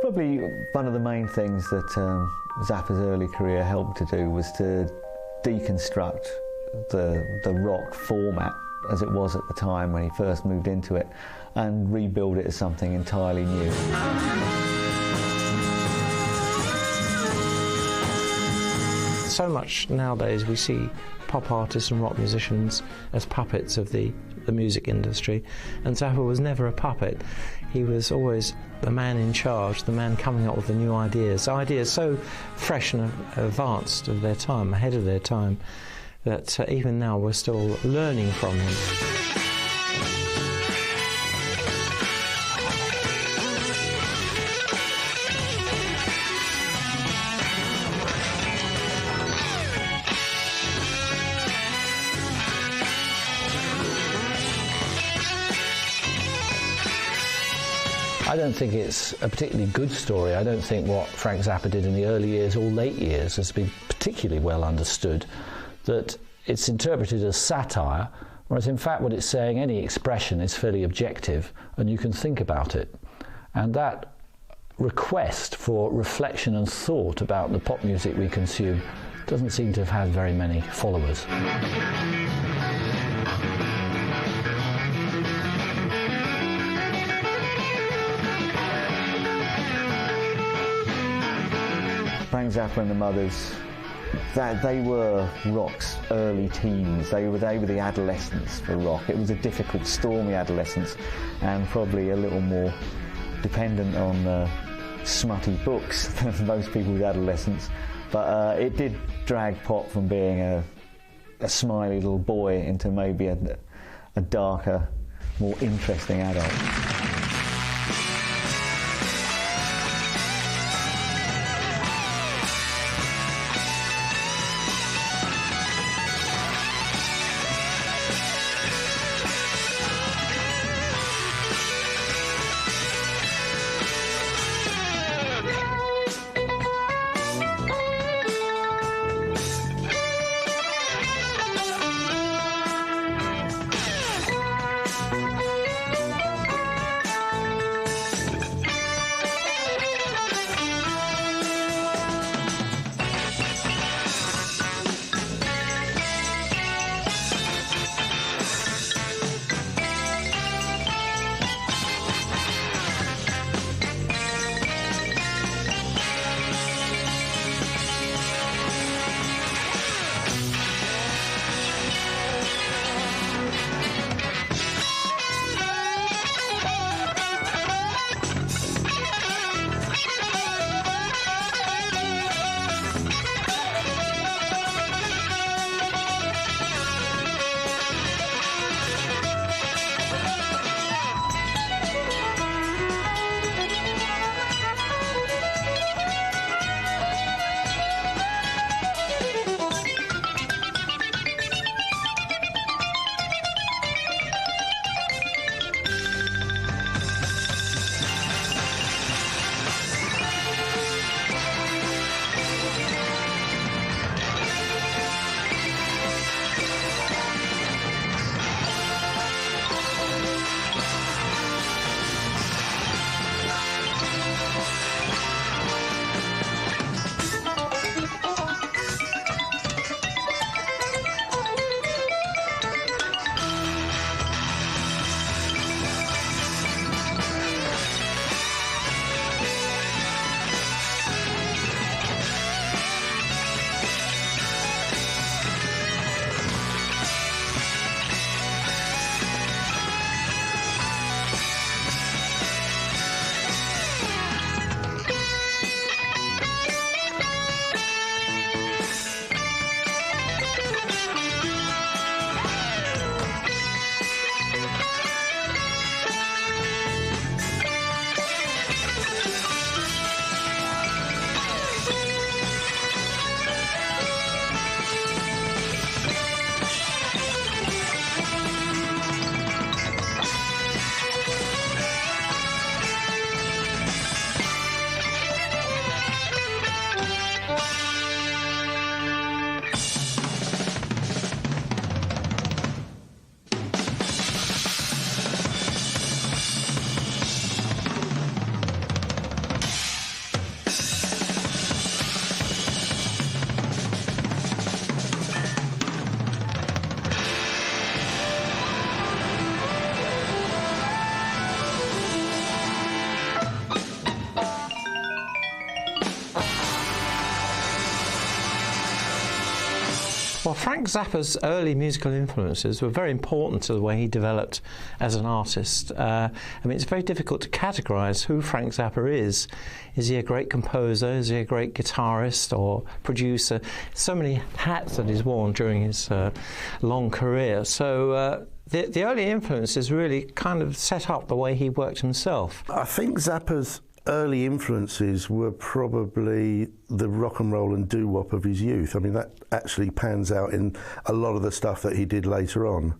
Probably one of the main things that Zappa's early career helped to do was to deconstruct the rock format as it was at the time when he first moved into it, and rebuild it as something entirely new. So much nowadays we see pop artists and rock musicians as puppets of the music industry, and Zappa was never a puppet. He was always the man in charge, the man coming up with the new ideas so fresh and advanced of their time, ahead of their time, that even now we're still learning from him. I don't think it's a particularly good story. I don't think what Frank Zappa did in the early years or late years has been particularly well understood, that it's interpreted as satire, whereas in fact what it's saying, any expression is fairly objective and you can think about it. And that request for reflection and thought about the pop music we consume doesn't seem to have had very many followers. Frank Zappa and the Mothers, they were rock's early teens. They were the adolescents for rock. It was a difficult, stormy adolescence, and probably a little more dependent on smutty books than most people's adolescence. But it did drag pop from being a smiley little boy into maybe a darker, more interesting adult. Well, Frank Zappa's early musical influences were very important to the way he developed as an artist. I mean, it's very difficult to categorise who Frank Zappa is. Is he a great composer? Is he a great guitarist or producer? So many hats that he's worn during his long career. So the early influences really kind of set up the way he worked himself. I think Zappa's early influences were probably the rock and roll and doo-wop of his youth. I mean, that actually pans out in a lot of the stuff that he did later on.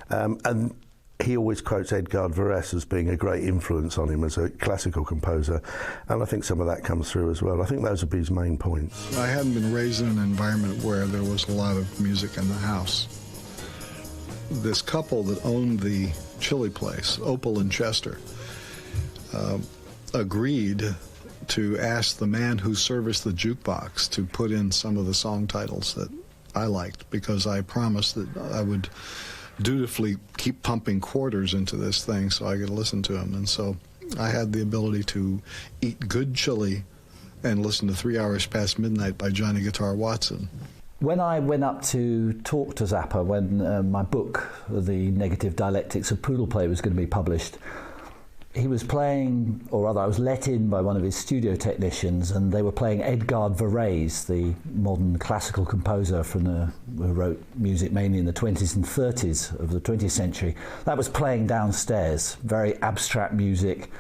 And he always quotes Edgard Varese as being a great influence on him as a classical composer, and I think some of that comes through as well. I think those would be his main points. I hadn't been raised in an environment where there was a lot of music in the house. This couple that owned the chili place, Opal and Chester, agreed to ask the man who serviced the jukebox to put in some of the song titles that I liked, because I promised that I would dutifully keep pumping quarters into this thing so I could listen to him. And so I had the ability to eat good chili and listen to 3 Hours Past Midnight by Johnny Guitar Watson. When I went up to talk to Zappa, when my book, The Negative Dialectics of Poodle Play, was going to be published, he was playing, or rather I was let in by one of his studio technicians, and they were playing Edgard Varese, the modern classical composer who wrote music mainly in the 20s and 30s of the 20th century. That was playing downstairs, very abstract music,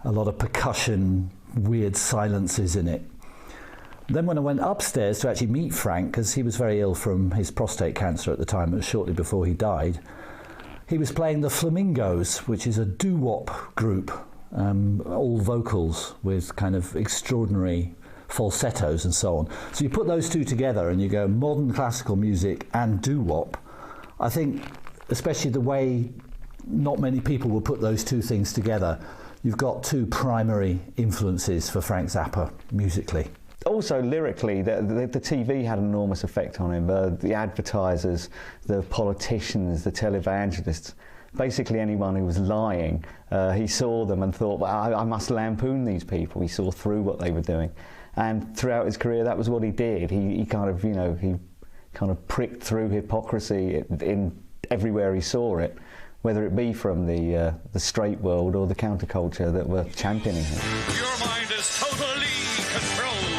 a lot of percussion, weird silences in it. Then when I went upstairs to actually meet Frank, because he was very ill from his prostate cancer at the time, it was shortly before he died, he was playing the Flamingos, which is a doo-wop group, all vocals with kind of extraordinary falsettos and so on. So you put those two together and you go modern classical music and doo-wop. I think, especially the way not many people will put those two things together, you've got two primary influences for Frank Zappa musically. Also, lyrically, the TV had an enormous effect on him. The advertisers, the politicians, the televangelists, basically anyone who was lying, he saw them and thought, well, I must lampoon these people. He saw through what they were doing. And throughout his career, that was what he did. He kind of, he kind of pricked through hypocrisy in everywhere he saw it, whether it be from the straight world or the counterculture that were championing him. Your mind is totally controlled.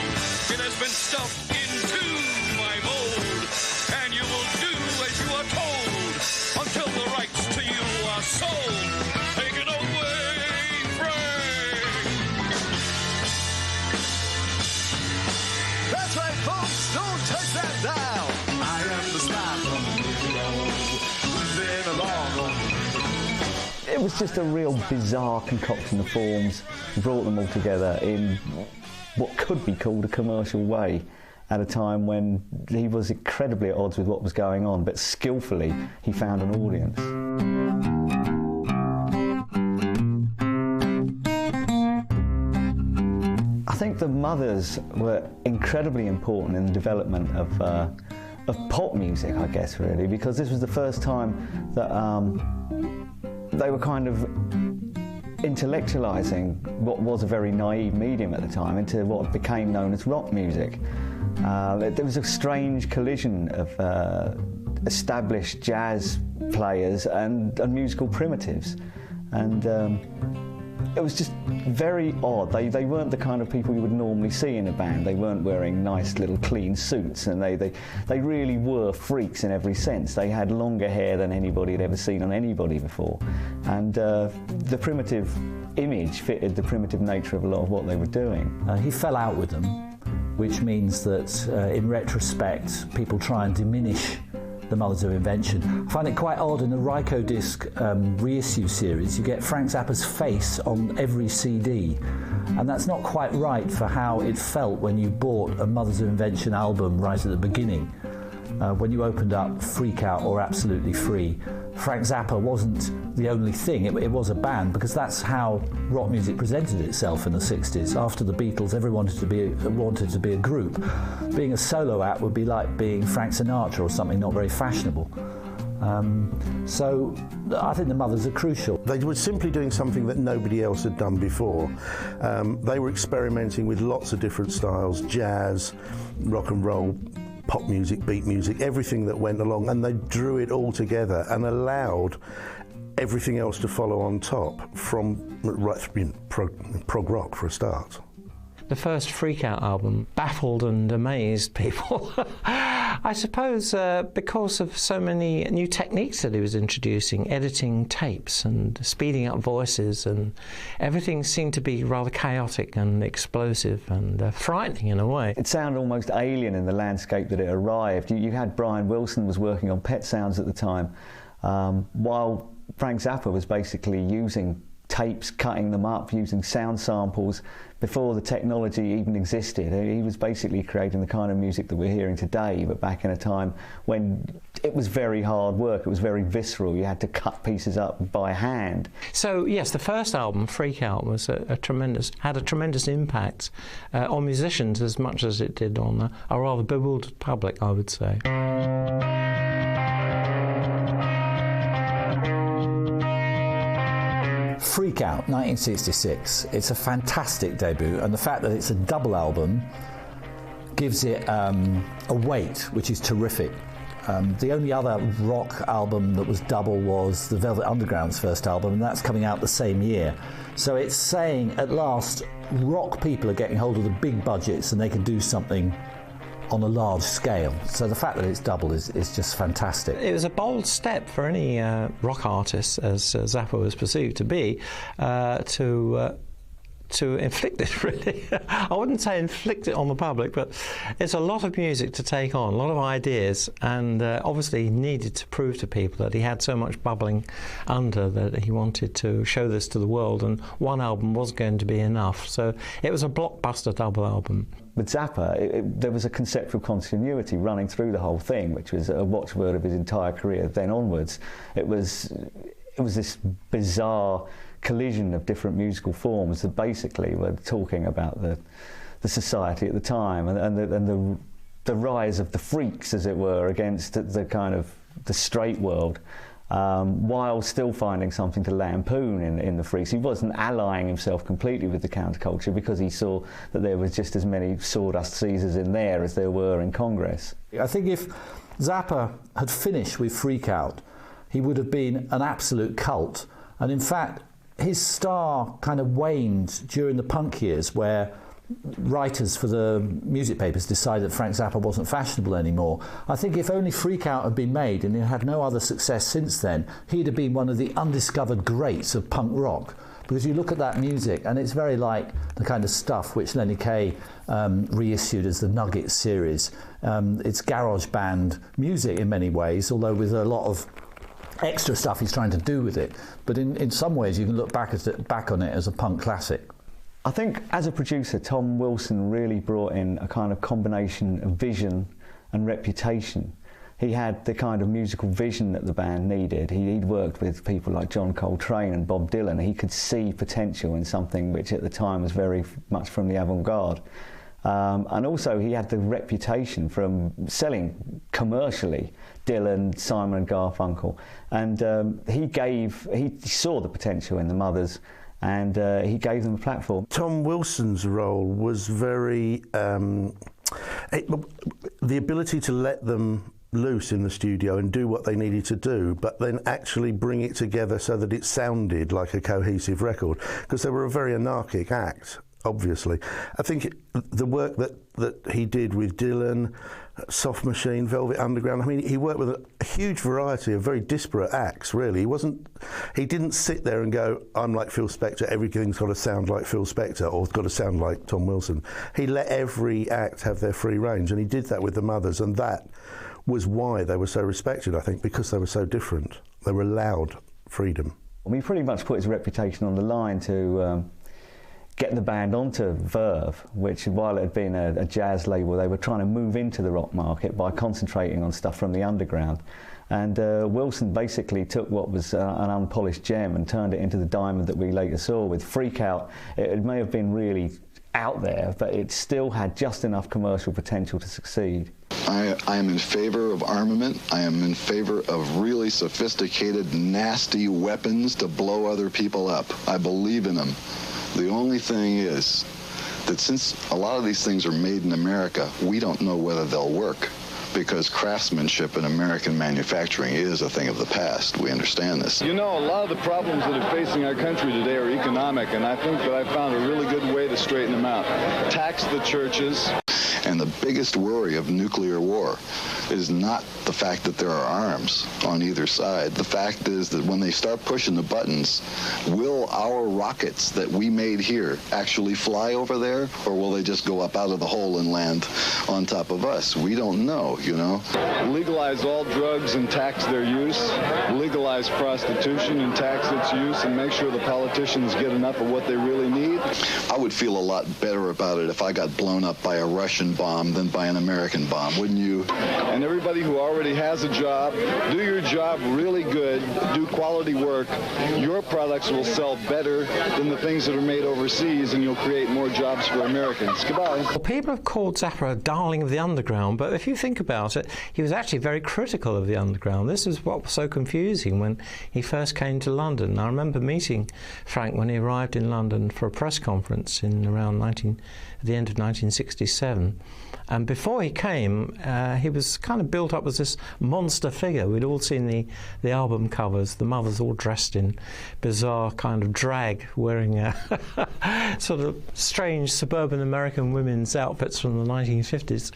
It has been stuffed into my mold, and you will do as you are told until the rights to you are sold. Take it away, Frank. That's right, folks. Don't touch that dial. I am the spy from the radio. Who's been along? It was just a real bizarre concoction of forms, brought them all together in what could be called a commercial way at a time when he was incredibly at odds with what was going on, but skillfully he found an audience. I think the Mothers were incredibly important in the development of pop music, I guess, really, because this was the first time that they were kind of intellectualising what was a very naive medium at the time into what became known as rock music. There was a strange collision of established jazz players and musical primitives, and it was just very odd. They weren't the kind of people you would normally see in a band. They weren't wearing nice little clean suits, and they really were freaks in every sense. They had longer hair than anybody had ever seen on anybody before, and the primitive image fitted the primitive nature of a lot of what they were doing. He fell out with them, which means that in retrospect people try and diminish the Mothers of Invention. I find it quite odd in the Ryko disc reissue series, you get Frank Zappa's face on every CD, and that's not quite right for how it felt when you bought a Mothers of Invention album right at the beginning. When you opened up Freak Out or Absolutely Free, Frank Zappa wasn't the only thing, it was a band, because that's how rock music presented itself in the 60s. After the Beatles, everyone wanted to be a group. Being a solo act would be like being Frank Sinatra or something not very fashionable. So I think the Mothers are crucial. They were simply doing something that nobody else had done before. They were experimenting with lots of different styles, jazz, rock and roll, pop music, beat music, everything that went along, and they drew it all together and allowed everything else to follow on top from prog rock for a start. The first Freak Out album baffled and amazed people. I suppose because of so many new techniques that he was introducing, editing tapes and speeding up voices, and everything seemed to be rather chaotic and explosive and frightening in a way. It sounded almost alien in the landscape that it arrived. You had Brian Wilson was working on Pet Sounds at the time, while Frank Zappa was basically using tapes, cutting them up, using sound samples before the technology even existed. He was basically creating the kind of music that we're hearing today, but back in a time when it was very hard work, it was very visceral, you had to cut pieces up by hand. So yes, the first album, Freak Out, was had a tremendous impact on musicians as much as it did on a rather bewildered public, I would say. Freak Out, 1966. It's a fantastic debut, and the fact that it's a double album gives it a weight which is terrific. The only other rock album that was double was the Velvet Underground's first album, and that's coming out the same year. So it's saying, at last, rock people are getting hold of the big budgets and they can do something on a large scale. So the fact that it's double is just fantastic. It was a bold step for any rock artist, as Zappa was perceived to be, to inflict it, really. I wouldn't say inflict it on the public, but it's a lot of music to take on, a lot of ideas, and obviously he needed to prove to people that he had so much bubbling under that he wanted to show this to the world, and one album was going to be enough. So it was a blockbuster double album. With Zappa, there was a conceptual continuity running through the whole thing, which was a watchword of his entire career then onwards. It was this bizarre collision of different musical forms that basically were talking about the society at the time and the rise of the freaks, as it were, against the kind of the straight world, while still finding something to lampoon in the freaks. He wasn't allying himself completely with the counterculture because he saw that there was just as many sawdust Caesars in there as there were in Congress. I think if Zappa had finished with Freak Out, he would have been an absolute cult. And in fact, his star kind of waned during the punk years, where writers for the music papers decided that Frank Zappa wasn't fashionable anymore. I think if only Freak Out had been made and it had no other success since then, he'd have been one of the undiscovered greats of punk rock. Because you look at that music and it's very like the kind of stuff which Lenny Kaye reissued as the Nuggets series. It's garage band music in many ways, although with a lot of extra stuff he's trying to do with it. But in some ways you can look back on it as a punk classic. I think as a producer, Tom Wilson really brought in a kind of combination of vision and reputation. He had the kind of musical vision that the band needed. He'd worked with people like John Coltrane and Bob Dylan. He could see potential in something which at the time was very much from the avant-garde. And also he had the reputation from selling commercially Dylan, Simon and Garfunkel. And he saw the potential in the Mothers, and he gave them a platform. Tom Wilson's role was very... the ability to let them loose in the studio and do what they needed to do, but then actually bring it together so that it sounded like a cohesive record, because they were a very anarchic act, obviously. I think the work that he did with Dylan, Soft Machine, Velvet Underground, I mean, he worked with a huge variety of very disparate acts, really. He didn't sit there and go, I'm like Phil Spector, everything's got to sound like Phil Spector, or it's got to sound like Tom Wilson. He let every act have their free range, and he did that with the Mothers, and that was why they were so respected, I think, because they were so different. They were allowed freedom. He pretty much put his reputation on the line to get the band onto Verve, which, while it had been a jazz label, they were trying to move into the rock market by concentrating on stuff from the underground. And Wilson basically took what was an unpolished gem and turned it into the diamond that we later saw with Freak Out. It may have been really out there, but it still had just enough commercial potential to succeed. I am in favor of armament. I am in favor of really sophisticated, nasty weapons to blow other people up. I believe in them. The only thing is that since a lot of these things are made in America, we don't know whether they'll work. because craftsmanship in American manufacturing is a thing of the past. We understand this. You know, a lot of the problems that are facing our country today are economic, and I think that I found a really good way to straighten them out. Tax the churches. And the biggest worry of nuclear war is not the fact that there are arms on either side. The fact is that when they start pushing the buttons, will our rockets that we made here actually fly over there, or will they just go up out of the hole and land on top of us? We don't know, you know. Legalize all drugs and tax their use. Legalize prostitution and tax its use, and make sure the politicians get enough of what they really need. I would feel a lot better about it if I got blown up by a Russian bomb than by an American bomb, wouldn't you? And everybody who already has a job, do your job really good, do quality work. Your products will sell better than the things that are made overseas, and you'll create more jobs for Americans. Goodbye. Well, people have called Zappa a darling of the underground, but if you think about it, he was actually very critical of the underground. This is what was so confusing when he first came to London. I remember meeting Frank when he arrived in London for a press conference in around at the end of 1967. And before he came, he was kind of built up as this monster figure. We'd all seen the album covers, the mothers all dressed in bizarre kind of drag, wearing sort of strange suburban American women's outfits from the 1950s.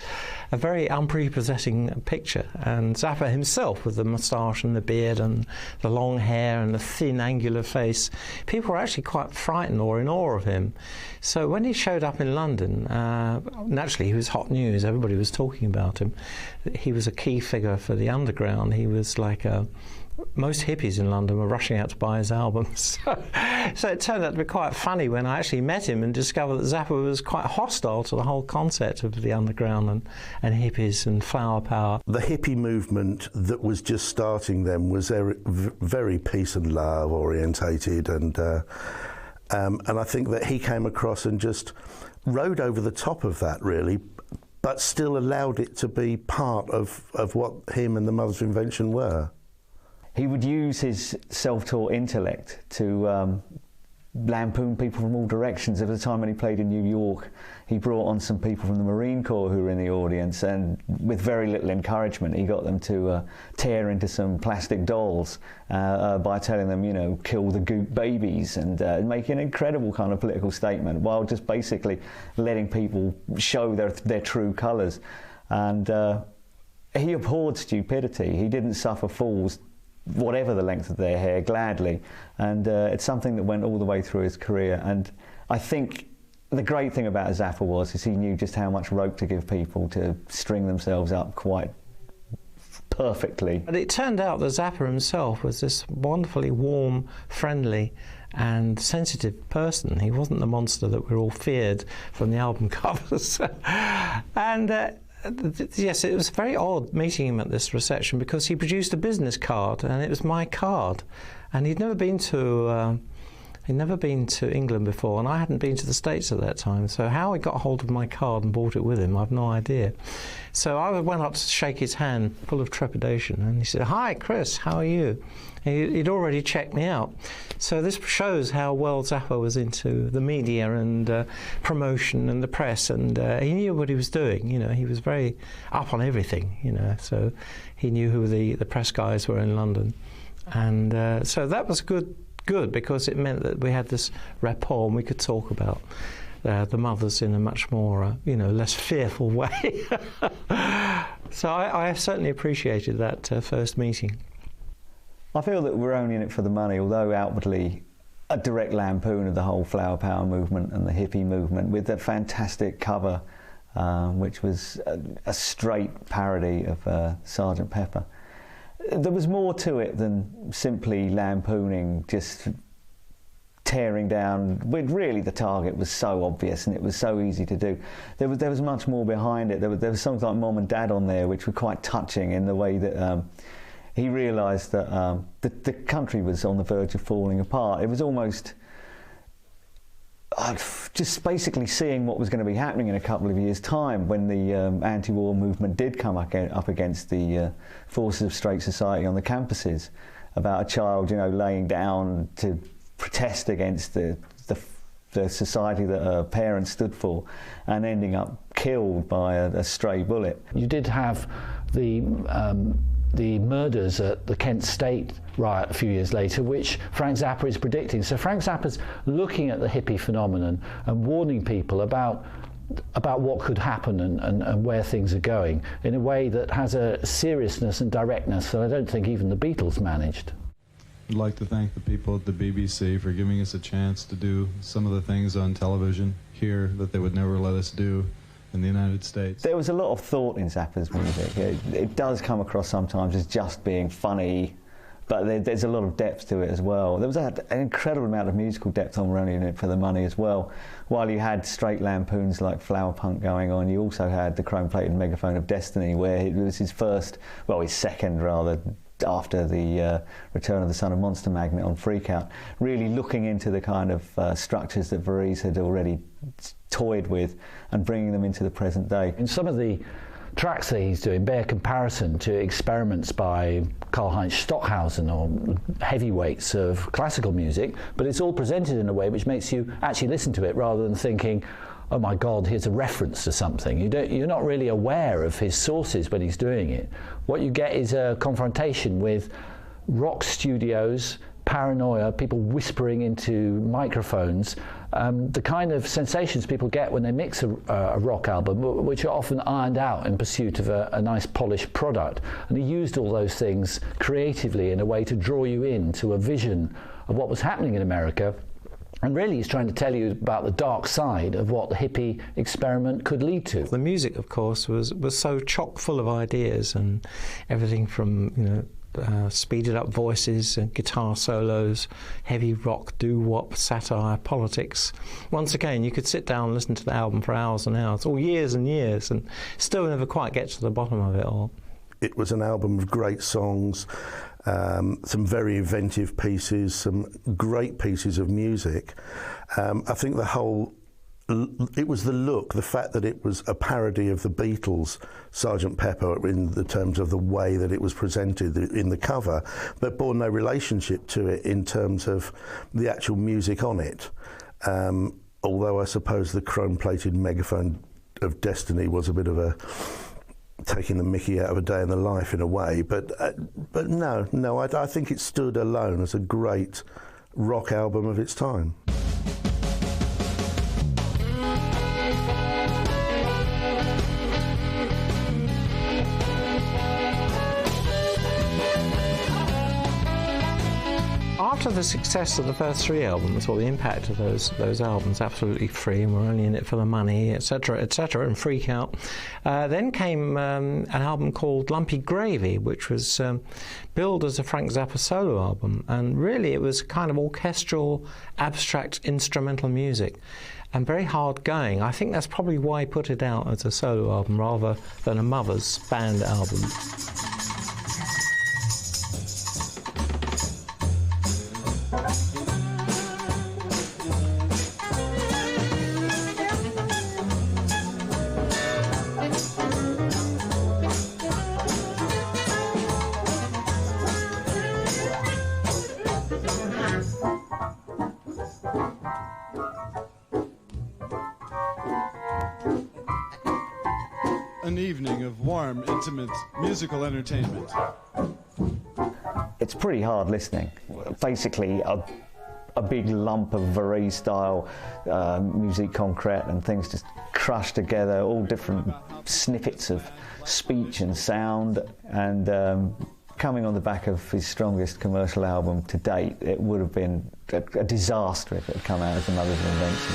A very unprepossessing picture. And Zappa himself, with the moustache and the beard and the long hair and the thin, angular face, people were actually quite frightened or in awe of him. So when he showed up in London, naturally he was hot news. Everybody was talking about him. He was a key figure for the underground. He was like most hippies in London were rushing out to buy his albums. So it turned out to be quite funny when I actually met him and discovered that Zappa was quite hostile to the whole concept of the underground and hippies and flower power. The hippie movement that was just starting then was very peace and love orientated, and I think that he came across and just rode over the top of that, really, but still allowed it to be part of what him and the Mothers of Invention were. He would use his self-taught intellect to lampoon people from all directions. At the time when he played in New York, he brought on some people from the Marine Corps who were in the audience, and with very little encouragement, he got them to tear into some plastic dolls by telling them, you know, kill the goop babies, and making an incredible kind of political statement, while just basically letting people show their true colours. And he abhorred stupidity. He didn't suffer fools, whatever the length of their hair, gladly, and it's something that went all the way through his career. And I think the great thing about Zappa is he knew just how much rope to give people to string themselves up quite perfectly. But it turned out that Zappa himself was this wonderfully warm, friendly and sensitive person. He wasn't the monster that we all feared from the album covers. And yes, it was very odd meeting him at this reception, because he produced a business card and it was my card, and he'd never been to England before, and I hadn't been to the States at that time. So how he got hold of my card and brought it with him, I've no idea. So I went up to shake his hand, full of trepidation, and he said, "Hi, Chris, how are you?" He'd already checked me out. So this shows how well Zappa was into the media and promotion and the press, and he knew what he was doing. You know, he was very up on everything, you know, so he knew who the press guys were in London. And so that was good, because it meant that we had this rapport and we could talk about the mothers in a much more, less fearful way. So I certainly appreciated that first meeting. I feel that we're only in it for the money, although outwardly a direct lampoon of the whole flower power movement and the hippie movement, with that fantastic cover, which was a straight parody of Sgt. Pepper. There was more to it than simply lampooning, just tearing down, when really the target was so obvious and it was so easy to do. There was much more behind it. There was songs like Mom and Dad on there, which were quite touching in the way that he realised that the country was on the verge of falling apart. It was almost just basically seeing what was going to be happening in a couple of years' time when the anti-war movement did come up against the forces of straight society on the campuses, about a child, laying down to protest against the society that her parents stood for, and ending up killed by a stray bullet. You did have the murders at the Kent State riot a few years later, which Frank Zappa is predicting. So Frank Zappa's looking at the hippie phenomenon and warning people about what could happen and where things are going in a way that has a seriousness and directness that I don't think even the Beatles managed. I'd like to thank the people at the BBC for giving us a chance to do some of the things on television here that they would never let us do in the United States. There was a lot of thought in Zappa's music. It does come across sometimes as just being funny, but there's a lot of depth to it as well. There was an incredible amount of musical depth on We're Only In It For The Money as well. While you had straight lampoons like Flower Punk going on, you also had the chrome-plated Megaphone of Destiny, where it was his second rather, after the Return of the Son of Monster Magnet on Freakout, really looking into the kind of structures that Varese had already toyed with and bringing them into the present day. In some of the tracks that he's doing bear comparison to experiments by Karlheinz Stockhausen or heavyweights of classical music, but it's all presented in a way which makes you actually listen to it rather than thinking, oh my God, here's a reference to something. You're not really aware of his sources when he's doing it. What you get is a confrontation with rock studios, paranoia, people whispering into microphones, the kind of sensations people get when they mix a rock album, which are often ironed out in pursuit of a nice polished product. And he used all those things creatively in a way to draw you into a vision of what was happening in America. And really he's trying to tell you about the dark side of what the hippie experiment could lead to. The music, of course, was so chock full of ideas, and everything from, speeded up voices and guitar solos, heavy rock, doo-wop, satire, politics. Once again, you could sit down and listen to the album for hours and hours, or years and years, and still never quite get to the bottom of it all. It was an album of great songs, some very inventive pieces, some great pieces of music. I think it was the look, the fact that it was a parody of the Beatles' Sgt. Pepper in the terms of the way that it was presented in the cover, but bore no relationship to it in terms of the actual music on it. Although I suppose the chrome-plated Megaphone of Destiny was a bit of a taking the mickey out of A Day in the Life in a way, but no, I think it stood alone as a great rock album of its time. After the success of the first three albums, or the impact of those albums, Absolutely Free, and We're Only In It For The Money, etc., and Freak Out, then came an album called Lumpy Gravy, which was billed as a Frank Zappa solo album, and really it was kind of orchestral, abstract instrumental music, and very hard going. I think that's probably why he put it out as a solo album rather than a Mothers band album. An evening of warm, intimate musical entertainment. It's pretty hard listening. Basically, a big lump of Varese-style musique concrète and things just crushed together, all different snippets of speech and sound, and coming on the back of his strongest commercial album to date, it would have been a disaster if it had come out as the Mothers of Invention.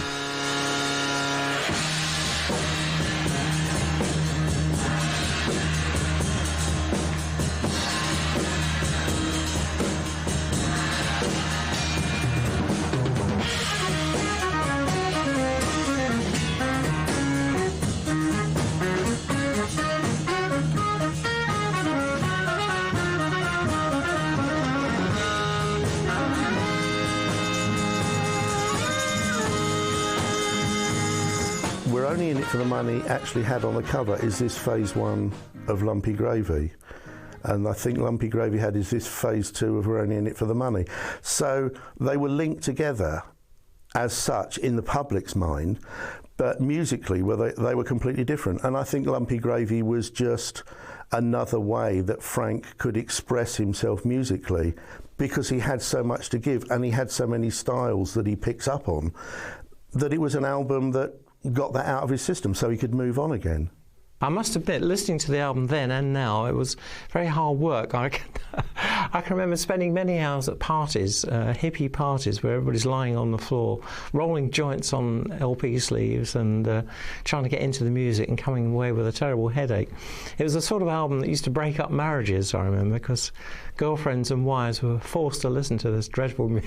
We're Only In It For The Money actually had on the cover is this phase 1 of Lumpy Gravy. And I think Lumpy Gravy had is this phase 2 of We're Only In It For The Money. So they were linked together as such in the public's mind, but musically they were completely different. And I think Lumpy Gravy was just another way that Frank could express himself musically, because he had so much to give and he had so many styles that he picks up on, that it was an album that got that out of his system so he could move on again. I must admit, listening to the album then and now, it was very hard work. I can remember spending many hours at parties, hippie parties, where everybody's lying on the floor, rolling joints on LP sleeves and trying to get into the music and coming away with a terrible headache. It was the sort of album that used to break up marriages, I remember, because girlfriends and wives were forced to listen to this dreadful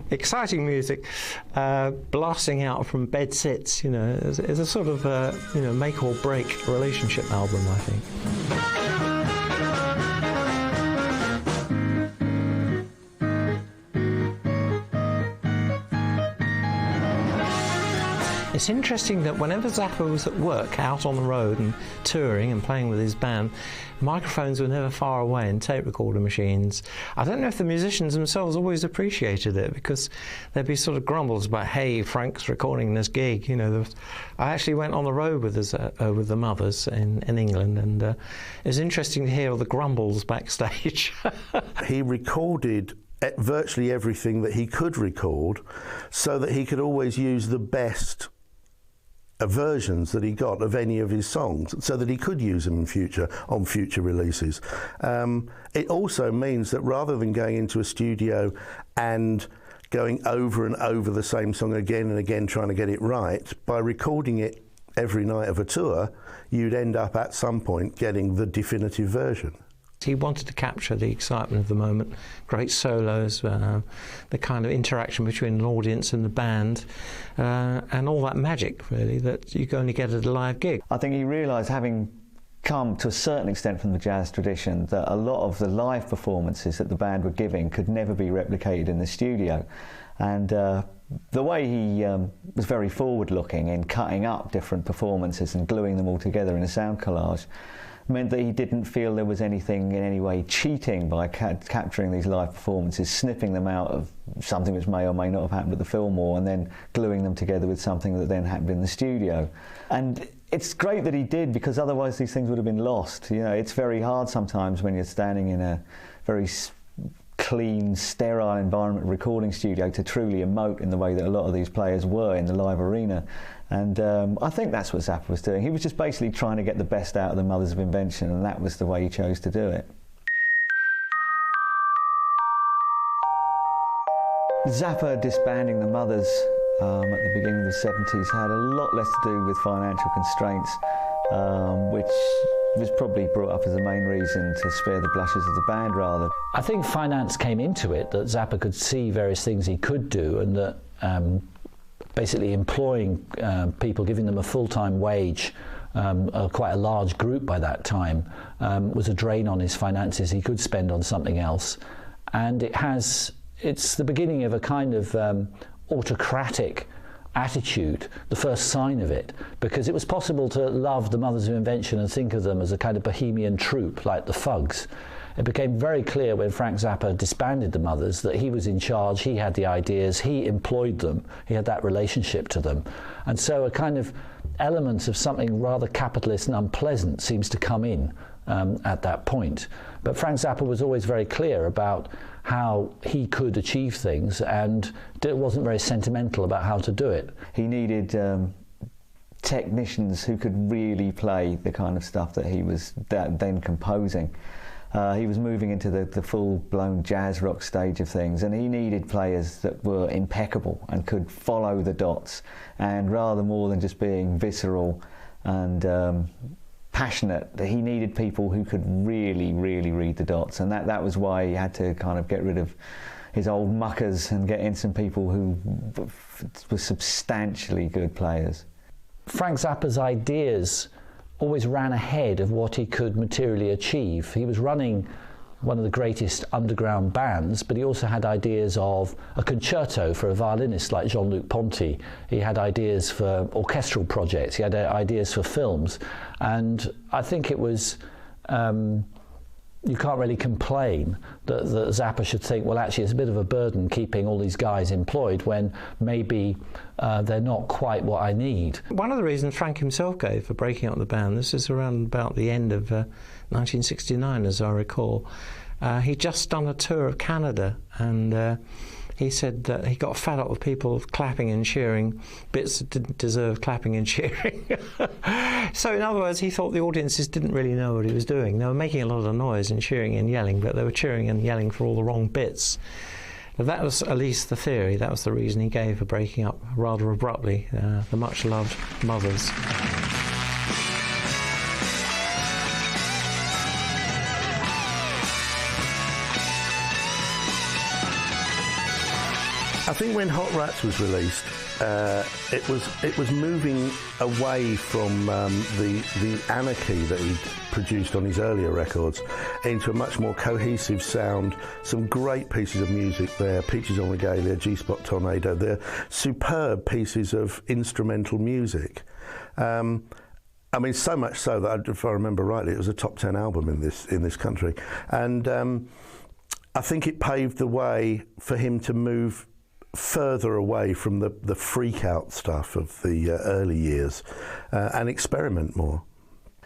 exciting music blasting out from bed sits. You know, it's a sort of make or break relationship album, I think. It's interesting that whenever Zappa was at work, out on the road and touring and playing with his band, microphones were never far away and tape recorder machines. I don't know if the musicians themselves always appreciated it, because there'd be sort of grumbles about, hey, Frank's recording this gig. You know, I actually went on the road with the Mothers in England, and it was interesting to hear all the grumbles backstage. He recorded virtually everything that he could record so that he could always use the best versions that he got of any of his songs, so that he could use them on future releases. It also means that rather than going into a studio and going over and over the same song again and again trying to get it right, by recording it every night of a tour, you'd end up at some point getting the definitive version. He wanted to capture the excitement of the moment, great solos, the kind of interaction between an audience and the band, and all that magic, really, that you can only get at a live gig. I think he realised, having come to a certain extent from the jazz tradition, that a lot of the live performances that the band were giving could never be replicated in the studio. And the way he was very forward-looking in cutting up different performances and gluing them all together in a sound collage meant that he didn't feel there was anything in any way cheating by capturing these live performances, snipping them out of something which may or may not have happened at the Fillmore, and then gluing them together with something that then happened in the studio. And it's great that he did, because otherwise these things would have been lost. You know, it's very hard sometimes when you're standing in a very clean, sterile environment, recording studio, to truly emote in the way that a lot of these players were in the live arena. And I think that's what Zappa was doing. He was just basically trying to get the best out of the Mothers of Invention, and that was the way he chose to do it. Zappa disbanding the Mothers at the beginning of the 70s had a lot less to do with financial constraints, which was probably brought up as the main reason to spare the blushes of the band, rather. I think finance came into it, that Zappa could see various things he could do, and that basically employing people, giving them a full-time wage, quite a large group by that time, was a drain on his finances he could spend on something else. And it's the beginning of a kind of autocratic attitude, the first sign of it, because it was possible to love the Mothers of Invention and think of them as a kind of bohemian troupe like the Fugs. It became very clear when Frank Zappa disbanded the Mothers that he was in charge, he had the ideas, he employed them, he had that relationship to them. And so a kind of element of something rather capitalist and unpleasant seems to come in at that point. But Frank Zappa was always very clear about how he could achieve things, and it wasn't very sentimental about how to do it. He needed technicians who could really play the kind of stuff that he was then composing. He was moving into the full-blown jazz rock stage of things, and he needed players that were impeccable and could follow the dots, and rather more than just being visceral and passionate, he needed people who could really, really read the dots, and that was why he had to kind of get rid of his old muckers and get in some people who were substantially good players. Frank Zappa's ideas always ran ahead of what he could materially achieve. He was running one of the greatest underground bands, but he also had ideas of a concerto for a violinist like Jean-Luc Ponty. He had ideas for orchestral projects, he had ideas for films, and I think it was you can't really complain that Zappa should think, well, actually, it's a bit of a burden keeping all these guys employed when maybe they're not quite what I need. One of the reasons Frank himself gave for breaking up the band, this is around about the end of 1969, as I recall, he'd just done a tour of Canada, and he said that he got fed up with people clapping and cheering bits that didn't deserve clapping and cheering. So in other words, he thought the audiences didn't really know what he was doing. They were making a lot of noise and cheering and yelling, but they were cheering and yelling for all the wrong bits. But that was at least the theory. That was the reason he gave for breaking up rather abruptly the much-loved Mothers. I think when Hot Rats was released, it was moving away from the anarchy that he'd produced on his earlier records into a much more cohesive sound. Some great pieces of music there, Peaches on Regalia, G-Spot Tornado. They're superb pieces of instrumental music. I mean, so much so that, if I remember rightly, it was a top 10 album in this country. And I think it paved the way for him to move further away from the freak-out stuff of the early years and experiment more.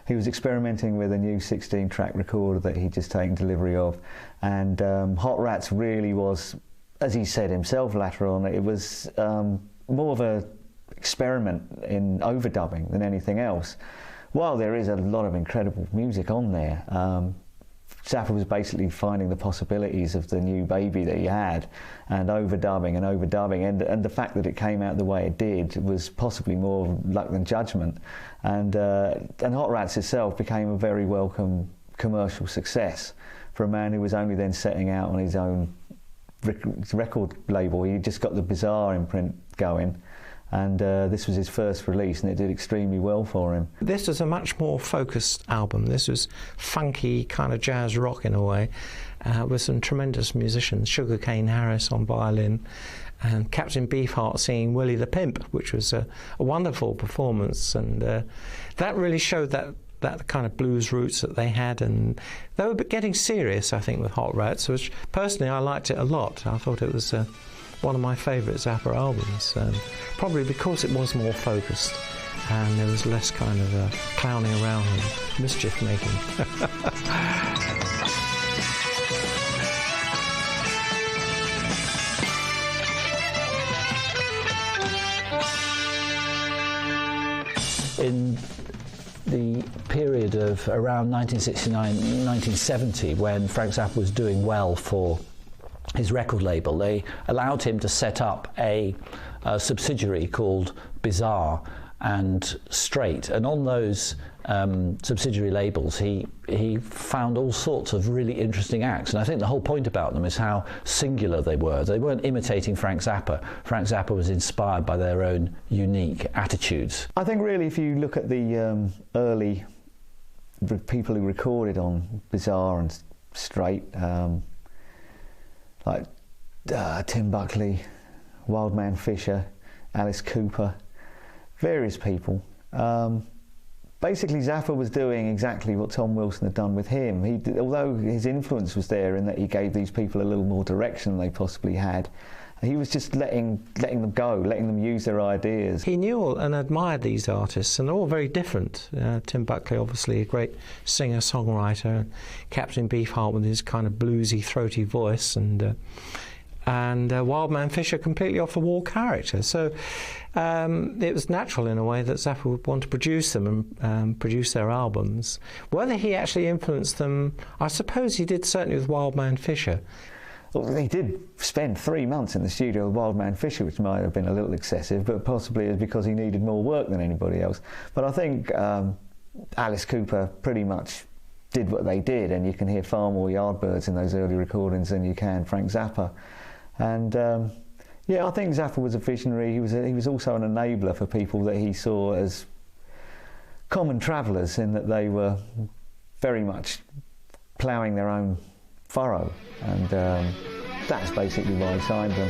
He was experimenting with a new 16-track recorder that he'd just taken delivery of, and Hot Rats really was, as he said himself later on, it was more of a experiment in overdubbing than anything else. While there is a lot of incredible music on there, Zappa was basically finding the possibilities of the new baby that he had and overdubbing, and the fact that it came out the way it did was possibly more luck than judgment. And Hot Rats itself became a very welcome commercial success for a man who was only then setting out on his own record label. He just got the Bizarre imprint going, and this was his first release, and it did extremely well for him. This was a much more focused album. This was funky kind of jazz rock in a way, with some tremendous musicians, Sugarcane Harris on violin, and Captain Beefheart singing Willie the Pimp, which was a wonderful performance, and that really showed that kind of blues roots that they had, and they were getting serious, I think, with Hot Rats, which personally I liked it a lot. I thought it was one of my favourite Zappa albums, probably because it was more focused and there was less kind of clowning around and mischief making. In the period of around 1969-1970, when Frank Zappa was doing well for his record label, they allowed him to set up a subsidiary called Bizarre and Straight, and on those subsidiary labels he found all sorts of really interesting acts, and I think the whole point about them is how singular they were. They weren't imitating Frank Zappa. Frank Zappa was inspired by their own unique attitudes. I think really if you look at the early people who recorded on Bizarre and Straight, like Tim Buckley, Wildman Fisher, Alice Cooper, various people. Basically, Zappa was doing exactly what Tom Wilson had done with him. Although his influence was there in that he gave these people a little more direction than they possibly had, he was just letting them go, letting them use their ideas. He knew and admired these artists, and they're all very different. Tim Buckley, obviously, a great singer-songwriter, Captain Beefheart with his kind of bluesy, throaty voice, and Wildman Fisher, completely off-the-wall character. So it was natural, in a way, that Zappa would want to produce them and produce their albums. Whether he actually influenced them, I suppose he did, certainly with Wildman Fisher. Well, he did spend 3 months in the studio with Wildman Fisher, which might have been a little excessive, but possibly it's because he needed more work than anybody else. But I think Alice Cooper pretty much did what they did, and you can hear far more Yardbirds in those early recordings than you can Frank Zappa. And yeah, I think Zappa was a visionary. He was also an enabler for people that he saw as common travellers, in that they were very much ploughing their own furrow, and that's basically why he signed them.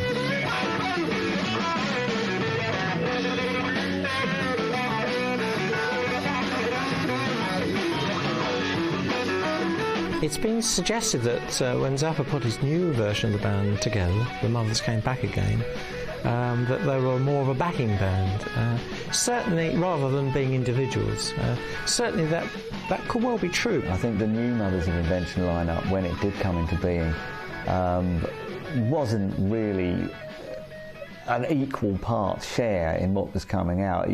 It's been suggested that when Zappa put his new version of the band together, the Mothers came back again, that they were more of a backing band. Certainly, rather than being individuals. Certainly that could well be true. I think the new Mothers of Invention lineup, when it did come into being, wasn't really an equal part share in what was coming out.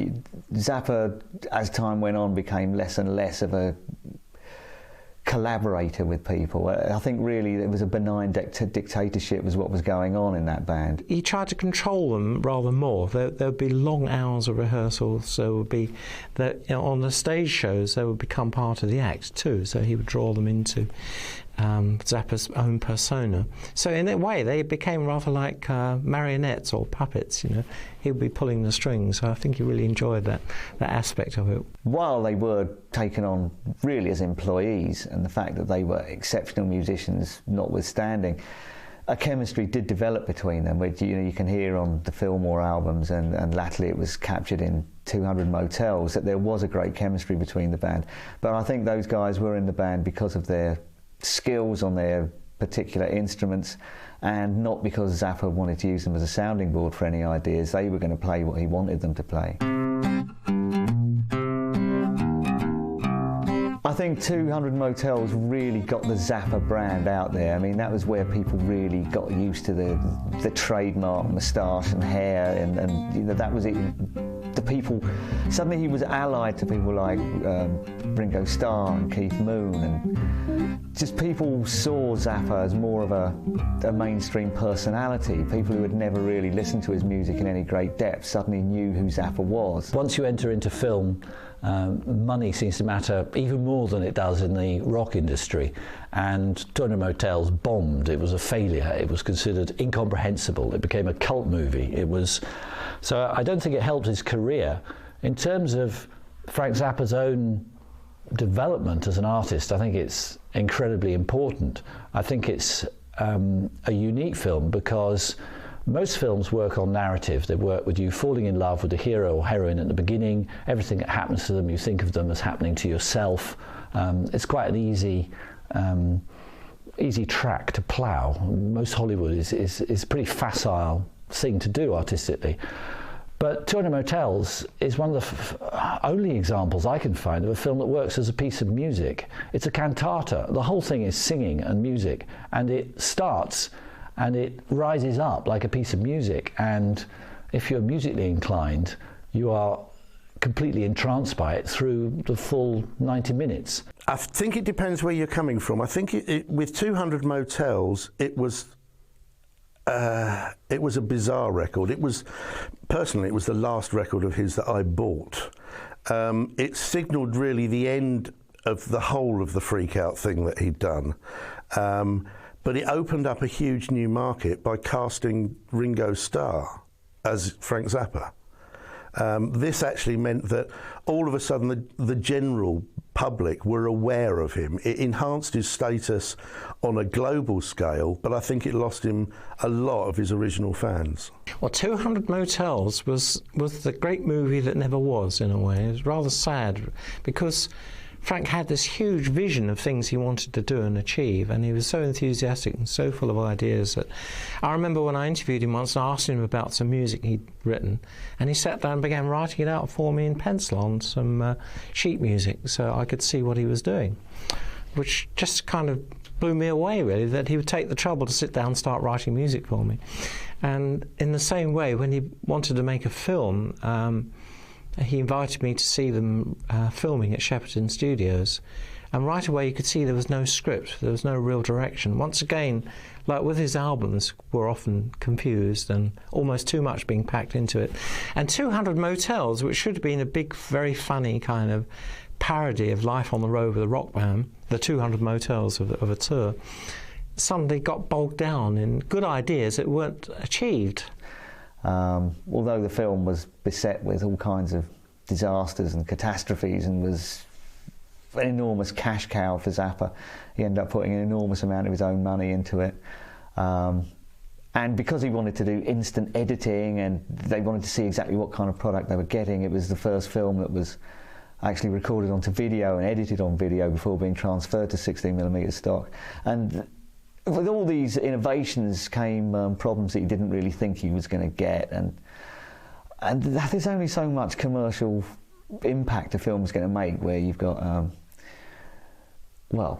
Zappa, as time went on, became less and less of a collaborator with people. I think really it was a benign dictatorship was what was going on in that band. He tried to control them rather more. There would be long hours of rehearsals. There would be on the stage shows they would become part of the act too. So he would draw them into Zappa's own persona. So in a way they became rather like marionettes or puppets. He would be pulling the strings. So I think he really enjoyed that aspect of it. While they were taken on really as employees, and the fact that they were exceptional musicians notwithstanding, a chemistry did develop between them, which you can hear on the Fillmore albums, and latterly it was captured in 200 Motels, that there was a great chemistry between the band. But I think those guys were in the band because of their skills on their particular instruments, and not because Zappa wanted to use them as a sounding board for any ideas. They were going to play what he wanted them to play. I think 200 Motels really got the Zappa brand out there. I mean, that was where people really got used to the trademark moustache and hair, and that was it. The people, suddenly he was allied to people like Ringo Starr and Keith Moon, and just people saw Zappa as more of a mainstream personality. People who had never really listened to his music in any great depth suddenly knew who Zappa was. Once you enter into film, money seems to matter even more than it does in the rock industry, and 200 Motels bombed. It was a failure. It was considered incomprehensible. It became a cult movie. So I don't think it helped his career. In terms of Frank Zappa's own development as an artist, I think it's incredibly important. I think it's a unique film because most films work on narrative. They work with you falling in love with the hero or heroine at the beginning. Everything that happens to them, you think of them as happening to yourself. It's quite an easy track to plough. Most Hollywood is a pretty facile thing to do artistically. But 200 Motels is one of the only examples I can find of a film that works as a piece of music. It's a cantata. The whole thing is singing and music, and it starts and it rises up like a piece of music, and if you're musically inclined, you are completely entranced by it through the full 90 minutes. I think it depends where you're coming from. I think with 200 Motels, it was a bizarre record. Personally, it was the last record of his that I bought. It signalled really the end of the whole of the freak out thing that he'd done. But it opened up a huge new market by casting Ringo Starr as Frank Zappa. This actually meant that all of a sudden the general public were aware of him. It enhanced his status on a global scale, but I think it lost him a lot of his original fans. Well, 200 Motels was the great movie that never was, in a way. It was rather sad because Frank had this huge vision of things he wanted to do and achieve, and he was so enthusiastic and so full of ideas that I remember when I interviewed him once, I asked him about some music he'd written, and he sat down and began writing it out for me in pencil on some sheet music so I could see what he was doing, which just kind of blew me away, really, that he would take the trouble to sit down and start writing music for me. And in the same way, when he wanted to make a film, he invited me to see them filming at Shepperton Studios, and right away you could see there was no script, there was no real direction. Once again, like with his albums, we're often confused and almost too much being packed into it. And 200 Motels, which should have been a big, very funny kind of parody of life on the road with a rock band, the 200 Motels of a tour, suddenly got bogged down in good ideas that weren't achieved. Although the film was beset with all kinds of disasters and catastrophes and was an enormous cash cow for Zappa, he ended up putting an enormous amount of his own money into it. And because he wanted to do instant editing and they wanted to see exactly what kind of product they were getting, it was the first film that was actually recorded onto video and edited on video before being transferred to 16mm stock. And with all these innovations came problems that he didn't really think he was going to get, and there's only so much commercial impact a film's going to make where you've got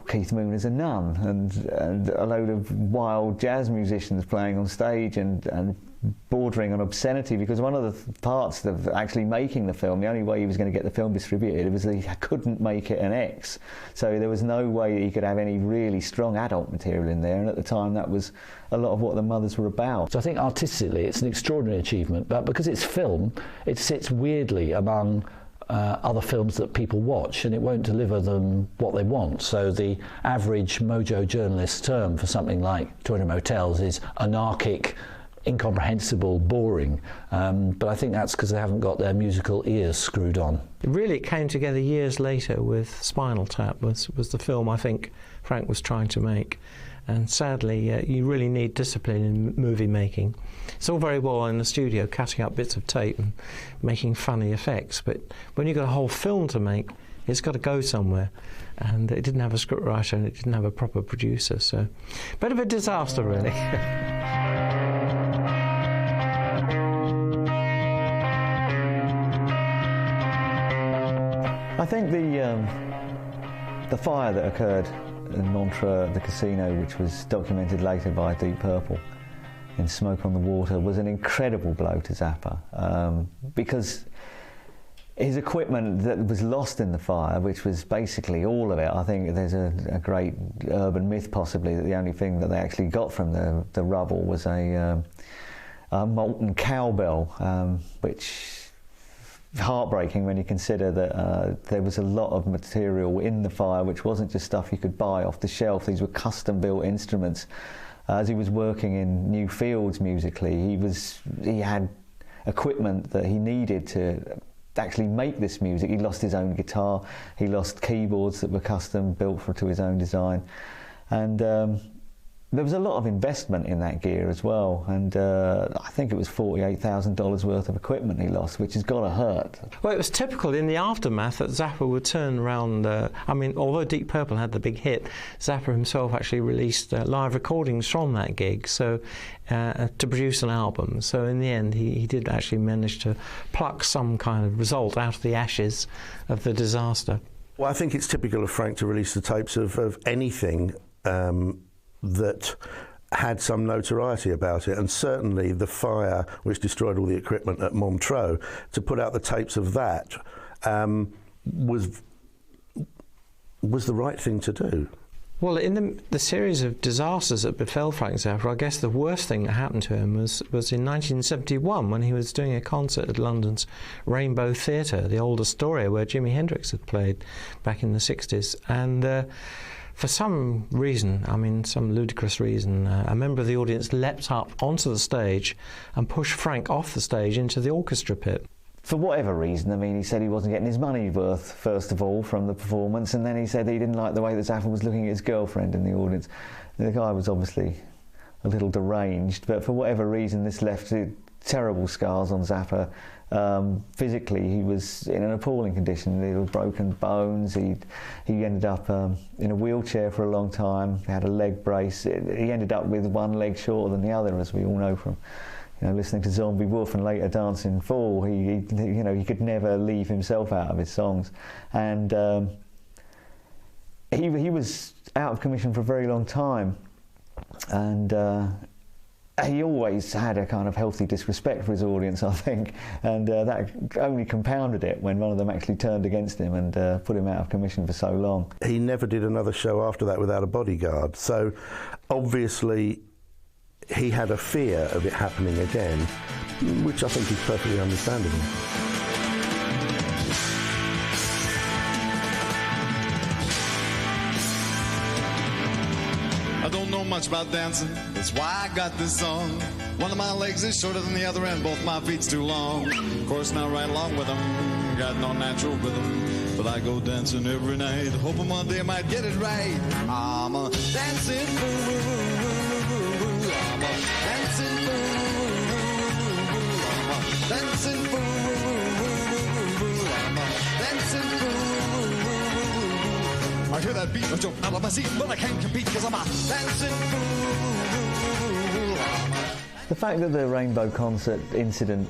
Keith Moon as a nun and a load of wild jazz musicians playing on stage and bordering on obscenity, because one of the parts of actually making the film, the only way he was going to get the film distributed was that he couldn't make it an X, so there was no way that he could have any really strong adult material in there, and at the time that was a lot of what the Mothers were about. So I think artistically it's an extraordinary achievement, but because it's film, it sits weirdly among other films that people watch, and it won't deliver them what they want. So the average Mojo journalist's term for something like 200 Motels is anarchic, incomprehensible, boring, but I think that's because they haven't got their musical ears screwed on. Really, it came together years later with Spinal Tap, was the film I think Frank was trying to make. And sadly, you really need discipline in movie making. It's all very well in the studio cutting up bits of tape and making funny effects, but when you've got a whole film to make, it's got to go somewhere. And it didn't have a scriptwriter and it didn't have a proper producer, so a bit of a disaster, really. I think the fire that occurred in Montreux, the casino, which was documented later by Deep Purple in Smoke on the Water, was an incredible blow to Zappa, because his equipment that was lost in the fire, which was basically all of it, I think there's a great urban myth possibly that the only thing that they actually got from the rubble was a molten cowbell, which heartbreaking when you consider that there was a lot of material in the fire which wasn't just stuff you could buy off the shelf. These were custom built instruments. As he was working in new fields musically, he had equipment that he needed to actually make this music. He lost his own guitar, he lost keyboards that were custom built to his own design, and there was a lot of investment in that gear as well, and I think it was $48,000 worth of equipment he lost, which has got to hurt. Well, it was typical in the aftermath that Zappa would turn around. Although Deep Purple had the big hit, Zappa himself actually released live recordings from that gig, so to produce an album. So in the end, he did actually manage to pluck some kind of result out of the ashes of the disaster. Well, I think it's typical of Frank to release the tapes of anything that had some notoriety about it, and certainly the fire which destroyed all the equipment at Montreux, to put out the tapes of that was the right thing to do. Well, in the series of disasters that befell Frank Zappa, I guess the worst thing that happened to him was in 1971 when he was doing a concert at London's Rainbow Theatre, the old Astoria where Jimi Hendrix had played back in the 60s, and for some reason, some ludicrous reason, a member of the audience leapt up onto the stage and pushed Frank off the stage into the orchestra pit. For whatever reason, he said he wasn't getting his money worth, first of all, from the performance, and then he said he didn't like the way that Zappa was looking at his girlfriend in the audience. The guy was obviously a little deranged, but for whatever reason, this left terrible scars on Zappa. Physically, he was in an appalling condition. There were broken bones. He ended up in a wheelchair for a long time. He had a leg brace. He ended up with one leg shorter than the other, as we all know from listening to Zombie Wolf and later Dancing Fool. He could never leave himself out of his songs, and he was out of commission for a very long time, and he always had a kind of healthy disrespect for his audience, I think, and that only compounded it when one of them actually turned against him and put him out of commission for so long. He never did another show after that without a bodyguard, so obviously he had a fear of it happening again, which I think is perfectly understandable. I don't know much about dancing, that's why I got this song. One of my legs is shorter than the other and both my feet's too long. Of course, now right along with them, got no natural rhythm, but I go dancing every night, hoping one day I might get it right. I'm a dancing fool, I'm a dancing fool, I'm a dancing fool, I'm a dancing fool. hear that beat, I jump out of my seat, but I can't compete because I'm a dancing fool. The fact that the Rainbow concert incident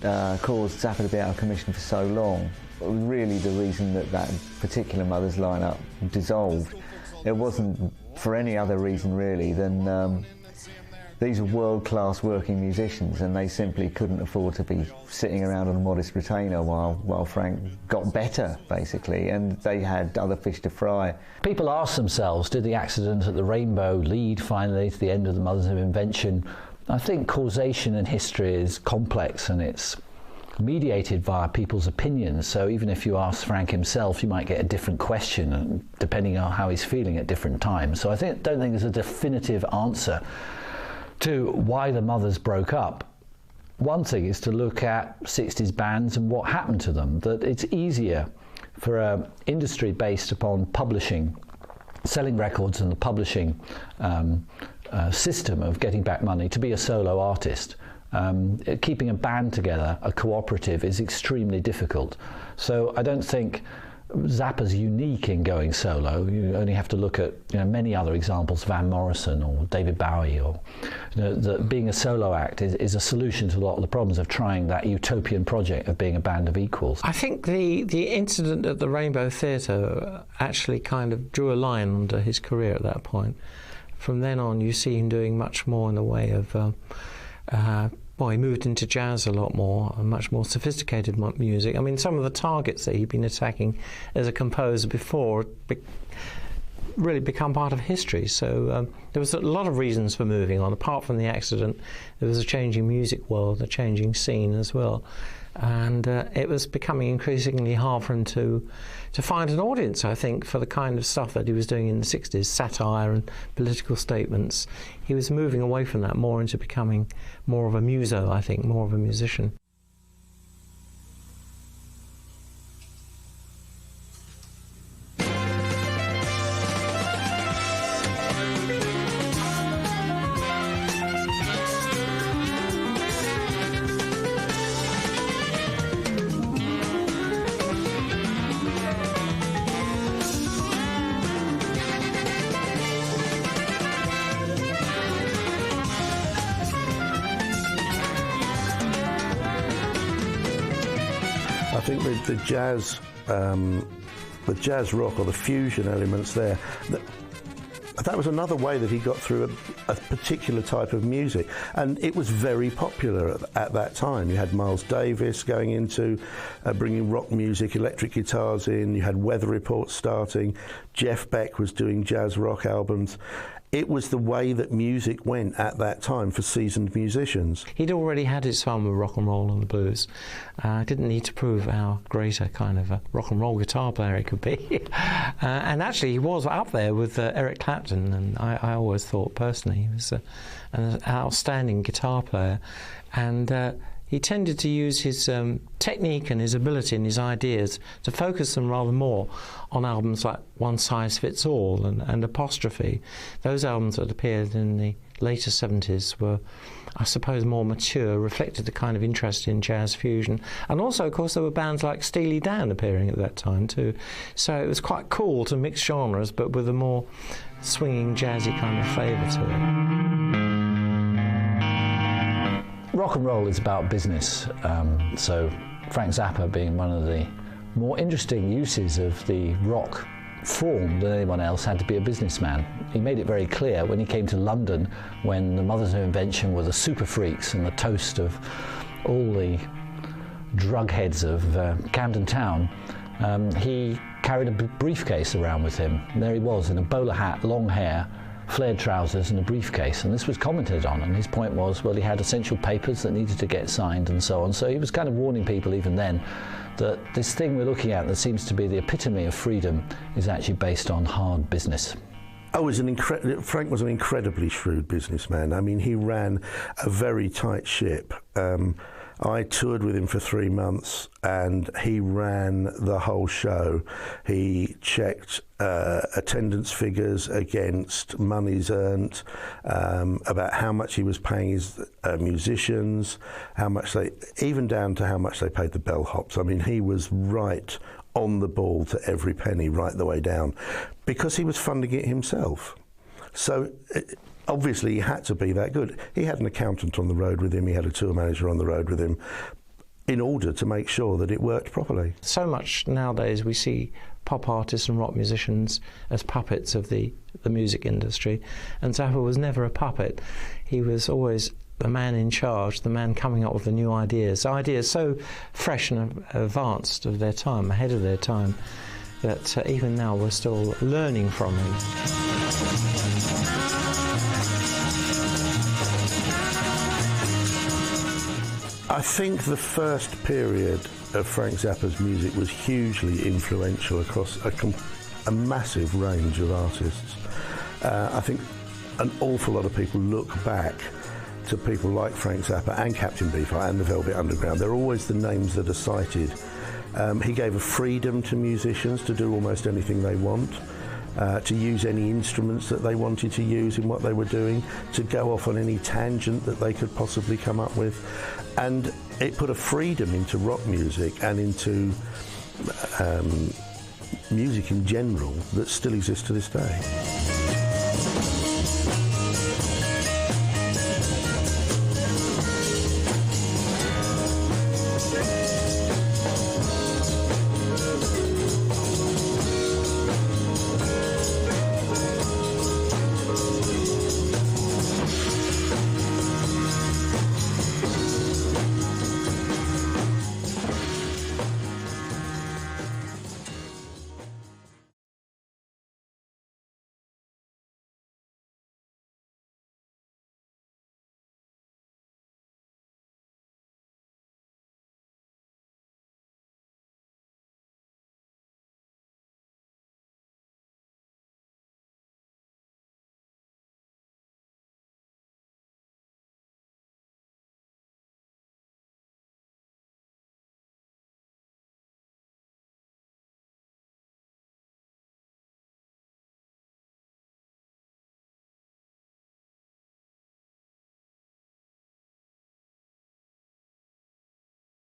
caused Zappa to be out of commission for so long was really the reason that that particular Mothers lineup dissolved. It wasn't for any other reason really than these are world-class working musicians, and they simply couldn't afford to be sitting around on a modest retainer while Frank got better, basically, and they had other fish to fry. People ask themselves, did the accident at the Rainbow lead finally to the end of the Mothers of Invention? I think causation in history is complex, and it's mediated via people's opinions. So even if you ask Frank himself, you might get a different question depending on how he's feeling at different times. So I don't think there's a definitive answer to why the Mothers broke up. One thing is to look at 60s bands and what happened to them, that it's easier for an industry based upon publishing, selling records and the publishing system of getting back money, to be a solo artist. Keeping a band together, a cooperative, is extremely difficult. So I don't think Zappa's unique in going solo. You only have to look at many other examples, Van Morrison or David Bowie, or that being a solo act is a solution to a lot of the problems of trying that utopian project of being a band of equals. I think the incident at the Rainbow Theatre actually kind of drew a line under his career at that point. From then on, you see him doing much more in the way of he moved into jazz a lot more, and much more sophisticated music. I mean, some of the targets that he'd been attacking as a composer before really become part of history. So there was a lot of reasons for moving on. Apart from the accident, there was a changing music world, a changing scene as well. And it was becoming increasingly hard for him to find an audience, I think, for the kind of stuff that he was doing in the 60s, satire and political statements. He was moving away from that more into becoming more of a muso, I think, more of a musician. I think the jazz rock or the fusion elements there, that was another way that he got through a particular type of music, and it was very popular at that time. You had Miles Davis going into bringing rock music, electric guitars in. You had Weather Report starting. Jeff Beck was doing jazz rock albums. It was the way that music went at that time for seasoned musicians. He'd already had his fun with rock and roll and the blues. Didn't need to prove how great a kind of a rock and roll guitar player he could be. And actually he was up there with Eric Clapton, and I always thought personally he was an outstanding guitar player. And he tended to use his technique and his ability and his ideas to focus them rather more on albums like One Size Fits All and Apostrophe. Those albums that appeared in the later 70s were, I suppose, more mature, reflected the kind of interest in jazz fusion. And also, of course, there were bands like Steely Dan appearing at that time too. So it was quite cool to mix genres, but with a more swinging, jazzy kind of flavour to it. Rock and roll is about business, so Frank Zappa being one of the more interesting uses of the rock form than anyone else had to be a businessman. He made it very clear when he came to London, when the Mothers of Invention were the super freaks and the toast of all the drug heads of Camden Town. He carried a briefcase around with him. And there he was in a bowler hat, long hair, flared trousers and a briefcase, and this was commented on, and his point was, well, he had essential papers that needed to get signed and so on. So he was kind of warning people even then that this thing we're looking at that seems to be the epitome of freedom is actually based on hard business. Frank was an incredibly shrewd businessman. I mean, he ran a very tight ship. I toured with him for 3 months, and he ran the whole show. He checked attendance figures against monies earned, about how much he was paying his musicians, how much even down to how much they paid the bellhops. I mean, he was right on the ball to every penny right the way down, because he was funding it himself. So obviously he had to be that good. He had an accountant on the road with him, he had a tour manager on the road with him, in order to make sure that it worked properly. So much nowadays we see pop artists and rock musicians as puppets of the music industry, and Zappa was never a puppet. He was always the man in charge, the man coming up with the new ideas so fresh and advanced of their time, ahead of their time, that even now we're still learning from him. I think the first period of Frank Zappa's music was hugely influential across a massive range of artists. I think an awful lot of people look back to people like Frank Zappa and Captain Beefheart and the Velvet Underground. They're always the names that are cited. He gave a freedom to musicians to do almost anything they want, to use any instruments that they wanted to use in what they were doing, to go off on any tangent that they could possibly come up with. And it put a freedom into rock music and into music in general that still exists to this day.